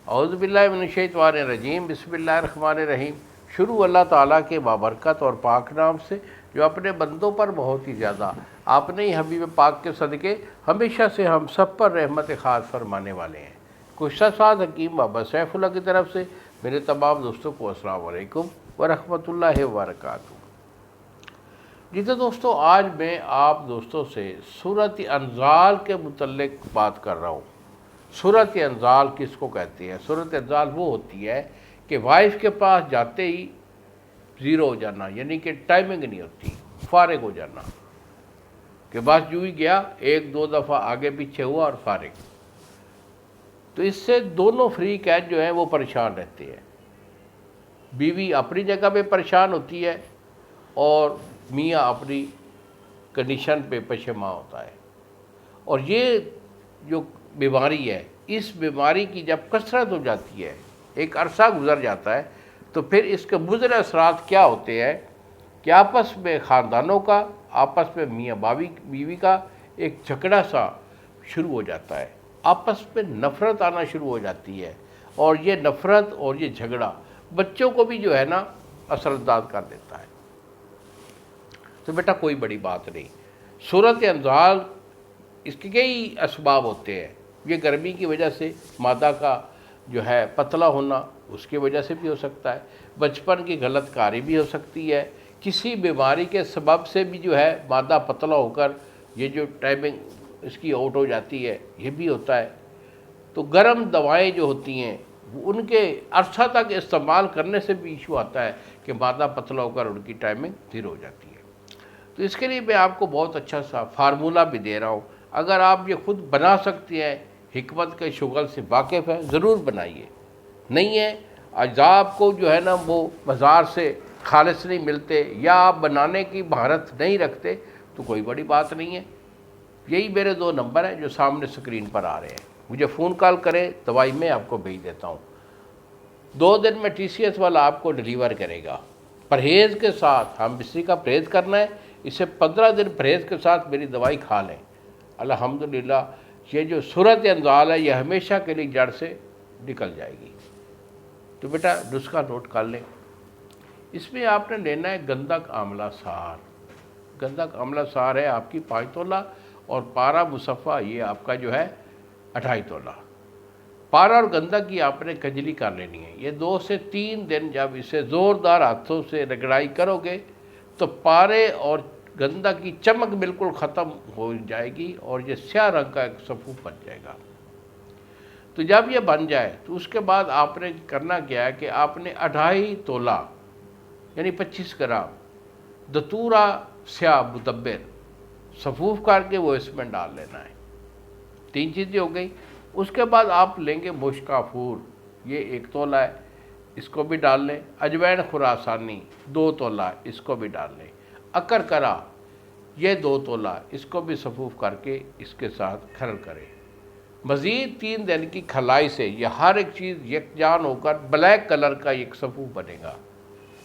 اعوذ باللہ من الشیطان الرجیم، بسم اللہ الرحمن الرحیم۔ شروع اللہ تعالیٰ کے بابرکت اور پاک نام سے جو اپنے بندوں پر بہت ہی زیادہ آپ نے ہی حبیب پاک کے صدقے ہمیشہ سے ہم سب پر رحمت خاص فرمانے والے ہیں۔ کشتہ ساز حکیم بابا سیف اللہ کی طرف سے میرے تمام دوستوں کو السلام علیکم ورحمۃ اللہ وبرکاتہ۔ جی تو دوستو، آج میں آپ دوستوں سے سورۃ انفال کے متعلق بات کر رہا ہوں۔ سورۃ انفال کس کو کہتے ہیں؟ سورۃ انفال وہ ہوتی ہے کہ وائف کے پاس جاتے ہی زیرو ہو جانا، یعنی کہ ٹائمنگ نہیں ہوتی، فارغ ہو جانا، کہ بس یوں ہی گیا، ایک دو دفعہ آگے پیچھے ہوا اور فارغ۔ تو اس سے دونوں فریق ہیں جو ہیں وہ پریشان رہتے ہیں۔ بیوی اپنی جگہ پہ پریشان ہوتی ہے اور میاں اپنی کنڈیشن پہ پشیماں ہوتا ہے۔ اور یہ جو بیماری ہے، اس بیماری کی جب کثرت ہو جاتی ہے، ایک عرصہ گزر جاتا ہے، تو پھر اس کے مضر اثرات کیا ہوتے ہیں کہ آپس میں خاندانوں کا، آپس میں میاں بیوی کا ایک جھگڑا سا شروع ہو جاتا ہے، آپس میں نفرت آنا شروع ہو جاتی ہے، اور یہ نفرت اور یہ جھگڑا بچوں کو بھی جو ہے نا اثر انداز کر دیتا ہے۔ تو بیٹا کوئی بڑی بات نہیں، سورۃ انفال اس کے کئی اسباب ہوتے ہیں۔ یہ گرمی کی وجہ سے مادہ کا جو ہے پتلا ہونا، اس کی وجہ سے بھی ہو سکتا ہے، بچپن کی غلط کاری بھی ہو سکتی ہے، کسی بیماری کے سبب سے بھی جو ہے مادہ پتلا ہو کر یہ جو ٹائمنگ اس کی آؤٹ ہو جاتی ہے، یہ بھی ہوتا ہے۔ تو گرم دوائیں جو ہوتی ہیں ان کے عرصہ تک استعمال کرنے سے بھی ایشو آتا ہے کہ مادہ پتلا ہو کر ان کی ٹائمنگ زیرو ہو جاتی ہے۔ تو اس کے لیے میں آپ کو بہت اچھا سا فارمولہ بھی دے رہا ہوں، اگر آپ یہ خود بنا سکتے ہیں، حکمت کے شغل سے واقف ہیں، ضرور بنائیے۔ نہیں ہے اجزاء آپ کو جو ہے نا وہ بازار سے خالص نہیں ملتے، یا آپ بنانے کی مہارت نہیں رکھتے، تو کوئی بڑی بات نہیں ہے۔ یہی میرے 2 نمبر ہیں جو سامنے سکرین پر آ رہے ہیں، مجھے فون کال کریں، دوائی میں آپ کو بھیج دیتا ہوں۔ 2 دن میں TCS والا آپ کو ڈیلیور کرے گا، پرہیز کے ساتھ۔ ہم اسی کا پرہیز کرنا ہے، اسے 15 دن پرہیز کے ساتھ میری دوائی کھا لیں، الحمدللہ یہ جو سورۃ انفال ہے یہ ہمیشہ کے لیے جڑ سے نکل جائے گی۔ تو بیٹا نسخہ نوٹ کر لیں۔ اس میں آپ نے لینا ہے گندک آملہ سار۔ گندک آملہ سار ہے آپ کی 5 تولہ، اور پارا مصفہ یہ آپ کا جو ہے 2.5 تولہ۔ پارا اور گندک کی آپ نے کجلی کر لینی ہے۔ یہ 2 سے 3 دن جب اسے زوردار ہاتھوں سے رگڑائی کرو گے تو پارے اور گندک کی چمک بالکل ختم ہو جائے گی، اور یہ سیاہ رنگ کا ایک صفوف بن جائے گا۔ تو جب یہ بن جائے تو اس کے بعد آپ نے کرنا کیا ہے کہ آپ نے 2.5 تولہ یعنی 25 گرام دتورا سیاہ مدبر صفوف کر کے وہ اس میں ڈال لینا ہے۔ 3 چیزیں ہو گئی۔ اس کے بعد آپ لیں گے مشک کافور، یہ 1 تولہ ہے، اس کو بھی ڈال لیں۔ اجوین خراسانی 2 تولہ، اس کو بھی ڈال لیں۔ اکر کرا یہ 2 تولہ، اس کو بھی صفوف کر کے اس کے ساتھ کھرل کریں۔ مزید 3 دن کی کھلائی سے یہ ہر ایک چیز یکجان ہو کر بلیک کلر کا ایک صفوف بنے گا۔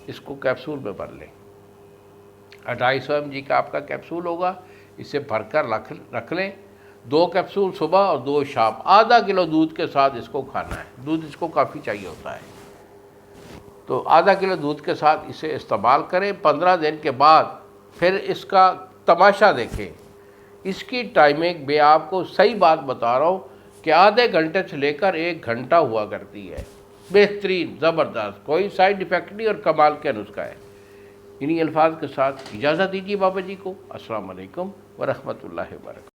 اس کو کیپسول میں بھر لیں۔ 250 mg کا آپ کا کیپسول ہوگا، اسے بھر کر رکھ لیں۔ 2 کیپسول صبح اور 2 شام، آدھا کلو دودھ کے ساتھ اس کو کھانا ہے۔ دودھ اس کو کافی چاہیے ہوتا ہے، تو آدھا کلو دودھ کے ساتھ اسے استعمال کریں۔ 15 دن کے بعد پھر اس کا تماشا دیکھیں۔ اس کی ٹائمنگ میں آپ کو صحیح بات بتا رہا ہوں کہ آدھے گھنٹے سے لے کر 1 گھنٹہ ہوا کرتی ہے۔ بہترین، زبردست، کوئی سائیڈ ایفیکٹ نہیں، اور کمال کا نسخہ ہے۔ انہی الفاظ کے ساتھ اجازت دیجیے بابا جی کو۔ السلام علیکم ورحمۃ اللہ وبرکاتہ۔